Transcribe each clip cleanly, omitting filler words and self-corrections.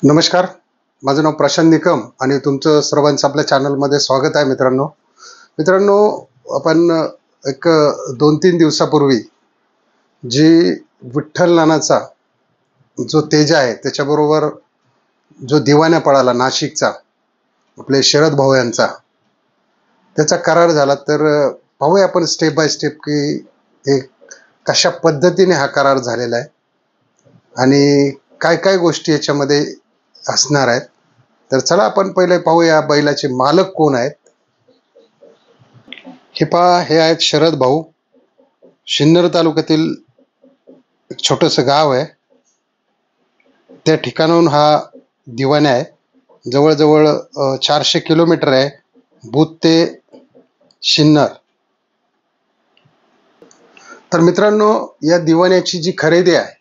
नमस्कार. माझं नाव प्रशांत निकम आणि तुमचं सर्वांचं आपल्या चॅनलमध्ये स्वागत आहे मित्रांनो. मित्रांनो, आपण एक 2-3 दिवसापूर्वी जी विठ्ठल नानाचा जो तेजा आहे त्याच्याबरोबर जो दिवाना पळाला नाशिकचा, आपले शरद भाऊ यांचा, त्याचा करार झाला. तर पाहूया आपण स्टेप बाय स्टेप की हे कशा पद्धतीने हा करार झालेला आहे आणि काय काय गोष्टी याच्यामध्ये असणार आहेत. तर चला आपण पहिले पाहूया बैलाचे मालक कोण आहेत. हे पहा, हे आहेत शरद भाऊ. सिन्नर तालुक्यातील एक छोटंसं गाव आहे, त्या ठिकाणाहून हा दिवाना आहे. जवळजवळ 400 किलोमीटर आहे भूत ते सिन्नर. तर मित्रांनो, या दिवाण्याची जी खरेदी आहे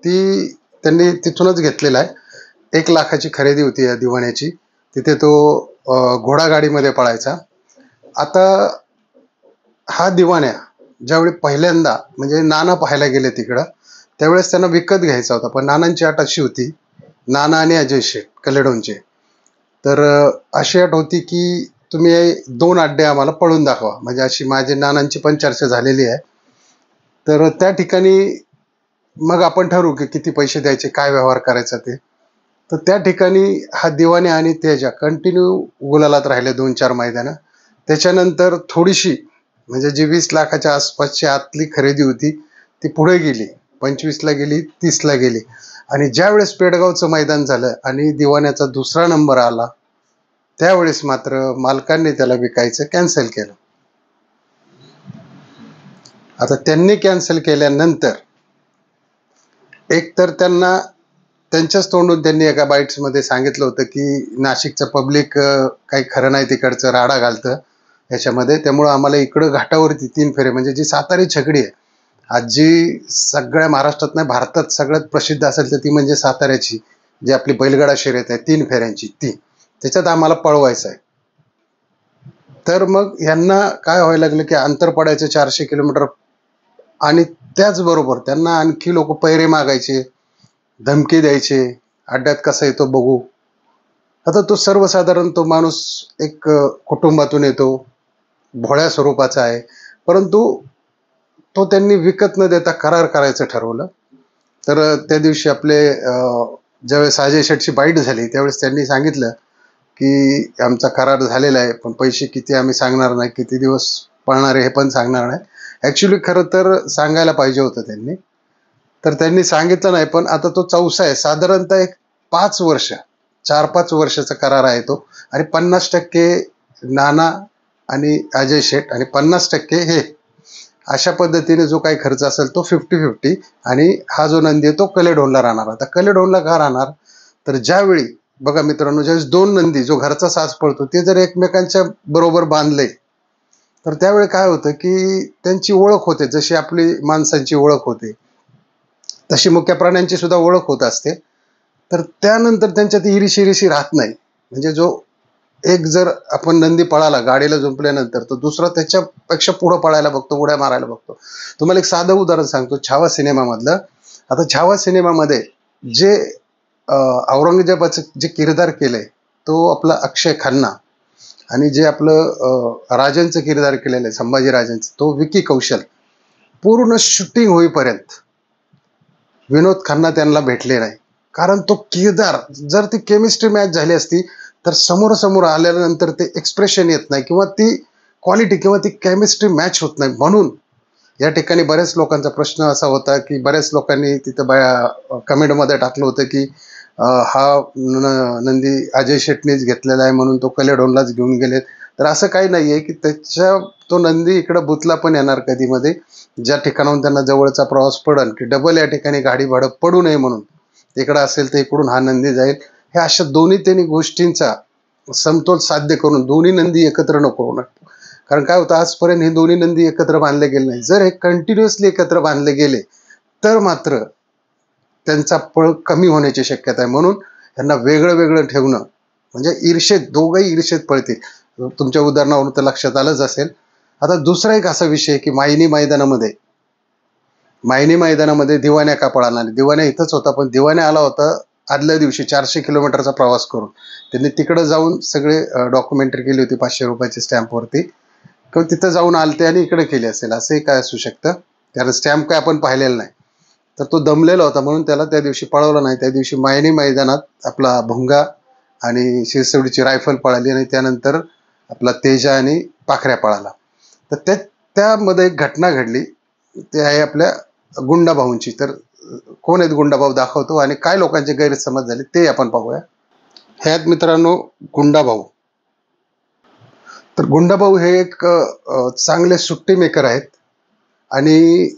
ती त्यांनी तिथूनच घेतलेला आहे. 1,00,000ची खरेदी होती या दिवाण्याची. तिथे तो घोडागाडीमध्ये पळायचा. आता हा दिवाण्या ज्यावेळी पहिल्यांदा म्हणजे नाना पाहायला गेले तिकडं, त्यावेळेस त्यांना विकत घ्यायचा होता. पण नानांची अट अशी होती, नाना आणि अजय शेठ कलेडोनचे, तर अशी अट होती की तुम्ही 2 अड्डे आम्हाला पळून दाखवा. म्हणजे अशी माझी नानांची पण चर्चा झालेली आहे. तर त्या ठिकाणी मग आपण ठरवू की किती पैसे द्यायचे, काय व्यवहार करायचा ते. तर त्या ठिकाणी हा दिवाने आणि तेजा कंटिन्यू गुलालात राहिले 2-4 मैदानं. त्याच्यानंतर थोडीशी म्हणजे जी 20,00,000च्या आसपासची आतली खरेदी होती ती पुढे गेली, 25ला गेली, 30ला गेली. आणि ज्यावेळेस पेडगावचं मैदान झालं आणि दिवाण्याचा दुसरा नंबर आला, त्यावेळेस मात्र मालकांनी त्याला विकायचं कॅन्सल केलं. आता त्यांनी कॅन्सल केल्यानंतर एक तर त्यांना त्यांच्याच तोंडून त्यांनी एका बाईट्समध्ये सांगितलं होतं की नाशिकचं पब्लिक काही खरं नाही, तिकडचं राडा घालतं याच्यामध्ये, त्यामुळं आम्हाला इकडं घाटावरती 3 फेरे म्हणजे जी सातारी छकडी आहे, आज जी सगळ्या महाराष्ट्रात नाही भारतात सगळ्यात प्रसिद्ध असेल तर ती म्हणजे साताऱ्याची जी आपली बैलगाडा शर्यत आहे 3 फेऱ्यांची, ती त्याच्यात आम्हाला पळवायचं आहे. तर मग यांना काय व्हायला लागलं की अंतर पडायचं 400 किलोमीटर आणि त्याचबरोबर त्यांना आणखी लोक पैरे मागायचे, धमकी द्यायचे, अड्ड्यात कसा येतो बघू. आता तो सर्वसाधारण तो माणूस एक कुटुंबातून येतो, भोळ्या स्वरूपाचा आहे, परंतु तो त्यांनी विकत न देता करार करायचं ठरवलं. तर त्या दिवशी आपले ज्यावेळेस अजय शेठची बाईट झाली त्यावेळेस त्यांनी सांगितलं की आमचा करार झालेला आहे, पण पैसे किती आम्ही सांगणार नाही, किती दिवस पळणार आहे हे पण सांगणार नाही. ॲक्च्युली खरं तर सांगायला पाहिजे होतं त्यांनी, तर त्यांनी सांगितलं नाही. पण आता तो चौसा आहे, साधारणतः एक 5 वर्ष, 4-5 वर्षाचा करार आहे तो. आणि 50% नाना आणि अजय शेठ आणि 50% हे, अशा पद्धतीने जो काही खर्च असेल तो 50-50. आणि हा जो नंदी आहे तो कलेडोनला राहणार. आता कलेडोनला का राहणार, तर ज्यावेळी बघा मित्रांनो, ज्यावेळेस 2 नंदी जो घरचा साज पळतो ते जर एकमेकांच्या बरोबर बांधले तर त्यावेळी काय होतं की त्यांची ओळख होते. जशी आपली माणसांची ओळख होते तशी मुक्या प्राण्यांची सुद्धा ओळख होत असते. तर त्यानंतर त्यांच्यात इरिशी राहत नाही. म्हणजे जो एक जर आपण नंदी पळाला गाडीला जुंपल्यानंतर, तर दुसरा त्याच्यापेक्षा पुढं पळायला बघतो, उड्या मारायला बघतो. तुम्हाला एक साधं उदाहरण सांगतो छावा सिनेमामधलं. आता छावा सिनेमामध्ये जे औरंगजेबाचं जे किरदार केलंय तो आपला अक्षय खन्ना, आणि जे आपलं राजांचं किरदार केलेलं आहे संभाजी राजांचं तो विकी कौशल, पूर्ण शूटिंग होईपर्यंत विनोद खन्ना त्यांना भेटले नाही. कारण तो किरदार, जर ती केमिस्ट्री मॅच झाली असती तर समोर आल्यानंतर ते एक्सप्रेशन येत नाही किंवा ती क्वालिटी किंवा ती केमिस्ट्री मॅच होत नाही. म्हणून या ठिकाणी बऱ्याच लोकांचा प्रश्न असा होता की बऱ्याच लोकांनी तिथं कमेंटमध्ये टाकलं होतं की हा नंदी अजय शेटनीच घेतलेला आहे म्हणून तो कलेडोनलाच घेऊन गेलेत. तर असं काही नाही आहे की तो नंदी इकडं बुतला पण येणार कधीमध्ये, ज्या ठिकाणाहून त्यांना जवळचा प्रवास पडेल की डबल या ठिकाणी गाडी भाडं पडू नये म्हणून इकडं असेल तर इकडून हा नंदी जाईल. हे अशा दोन्ही त्यांनी गोष्टींचा समतोल साध्य करून दोन्ही नंदी एकत्र नको होणार. कारण काय होतं, आजपर्यंत हे दोन्ही नंदी एकत्र बांधले गेले नाही. जर हे कंटिन्युअसली एकत्र बांधले गेले तर मात्र त्यांचा पळ कमी होण्याची शक्यता आहे. म्हणून यांना वेगळं ठेवणं म्हणजे ईर्षेत, दोघंही ईर्षेत पळतील. तुमच्या उदाहरणावरून तर लक्षात आलंच असेल. आता दुसरा एक असा विषय की मायनी मैदानामध्ये दिवाण्या का पळाला नाही. दिवाण्या इथंच होता, पण दिवाण्या आला होता आदल्या दिवशी 400 किलोमीटरचा प्रवास करून त्यांनी तिकडं जाऊन सगळे डॉक्युमेंटरी केली होती 500 रुपयाच्या स्टॅम्पवरती, किंवा तिथं जाऊन आलते आणि इकडे केली असेल, असंही काय असू शकतं. कारण स्टॅम्प काय आपण पाहिलेला नाही. तर तो दमलेला होता म्हणून त्याला त्या दिवशी पळवलं नाही. त्या दिवशी मायनी मैदानात आपला भुंगा आणि शिरसवडीची रायफल पळाली आणि त्यानंतर आपला तेजा आणि पाखऱ्या पळाला. तर त्यामध्ये एक घटना घडली, ते आहे आपल्या गुंडाभाऊंची. तर कोण आहेत गुंडाभाऊ दाखवतो आणि काय लोकांचे गैरसमज झाले ते आपण पाहूया. ह्यात मित्रांनो गुंडाभाऊ. तर गुंडाभाऊ हे एक चांगले सुट्टी मेकर आहेत. आणि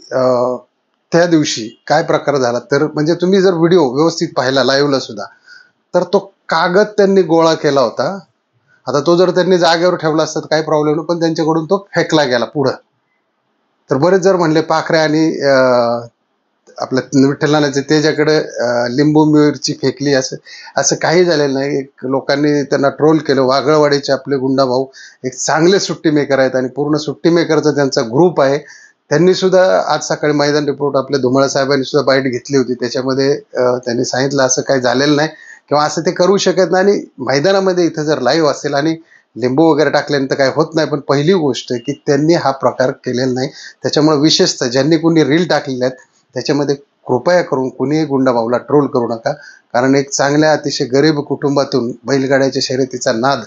त्या दिवशी काय प्रकार झाला तर म्हणजे तुम्ही जर व्हिडिओ व्यवस्थित पाहिला लाईव्हला सुद्धा, तर तो कागद त्यांनी गोळा केला होता. आता तो जर त्यांनी जागेवर ठेवला असता तर काही प्रॉब्लेम नाही, पण त्यांच्याकडून तो फेकला गेला पुढं. तर बरेच जर म्हणले पाखऱ्या आणि आपल्या विठ्ठलनाथाचे त्याच्याकडे लिंबू मिरची फेकली, असं असं काही झालेलं नाही. लोकांनी त्यांना ट्रोल केलं. वागळवाडीचे आपले गुंडाभाऊ एक चांगले सुट्टी मेकर आहेत आणि पूर्ण सुट्टी मेकरचा त्यांचा ग्रुप आहे. त्यांनी सुद्धा आज सकाळी मैदान रिपोर्ट आपल्या धुमाळ साहेबांनी सुद्धा बाईट घेतली होती. त्याच्यामध्ये त्यांनी सांगितलं असं काही झालेलं नाही किंवा असं ते करू शकत नाही. आणि मैदानामध्ये इथं जर लाईव्ह असेल आणि लिंबू वगैरे टाकल्यानंतर काही होत नाही, पण पहिली गोष्ट की त्यांनी हा प्रकार केलेला नाही. त्याच्यामुळे विशेषतः ज्यांनी कोणी रील टाकलेल्या आहेत त्याच्यामध्ये कृपया करून कुणीही गुंडाभाऊला ट्रोल करू नका. कारण एक चांगल्या अतिशय गरीब कुटुंबातून बैलगाड्याच्या शर्यतीचा नाद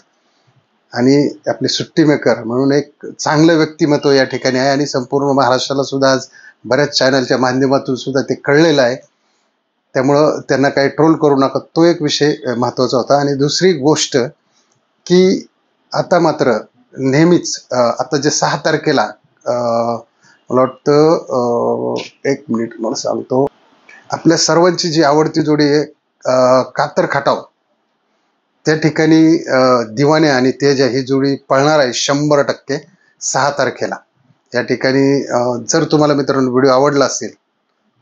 आणि आपले सुट्टी मेकर म्हणून एक चांगलं व्यक्तिमत्व या ठिकाणी आहे. आणि संपूर्ण महाराष्ट्राला सुद्धा आज बऱ्याच चॅनलच्या माध्यमातून सुद्धा ते कळलेलं आहे. त्यामुळं त्यांना काही ट्रोल करू नका. तो एक विषय महत्त्वाचा होता. आणि दुसरी गोष्ट की आता मात्र नेहमीच आता जे 6 तारखेला मला वाटतं, एक मिनिट मला सांगतो, आपल्या सर्वांची जी आवडती जोडी आहे कातर खटाव, त्या ठिकाणी दिवाने आणि तेजा ही जोडी पळणार आहे 100% 6 तारखेला. या ठिकाणी जर तुम्हाला मित्रांनो व्हिडिओ आवडला असेल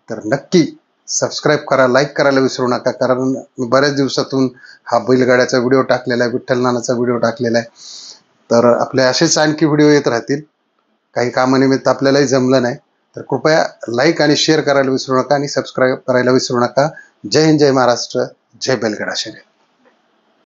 तर नक्की सबस्क्राईब करा, लाईक करायला विसरू नका. कारण मी बऱ्याच दिवसातून हा बैलगाड्याचा व्हिडिओ टाकलेला आहे, विठ्ठलनाथाचा व्हिडिओ टाकलेला आहे. तर आपले असेच आणखी व्हिडिओ येत राहतील. काही कामानिमित्त आपल्यालाही जमलं नाही तर कृपया लाईक आणि शेअर करायला विसरू नका आणि सबस्क्राईब करायला विसरू नका. जय हिंद, जय महाराष्ट्र, जय बैलगाडा शर्यत.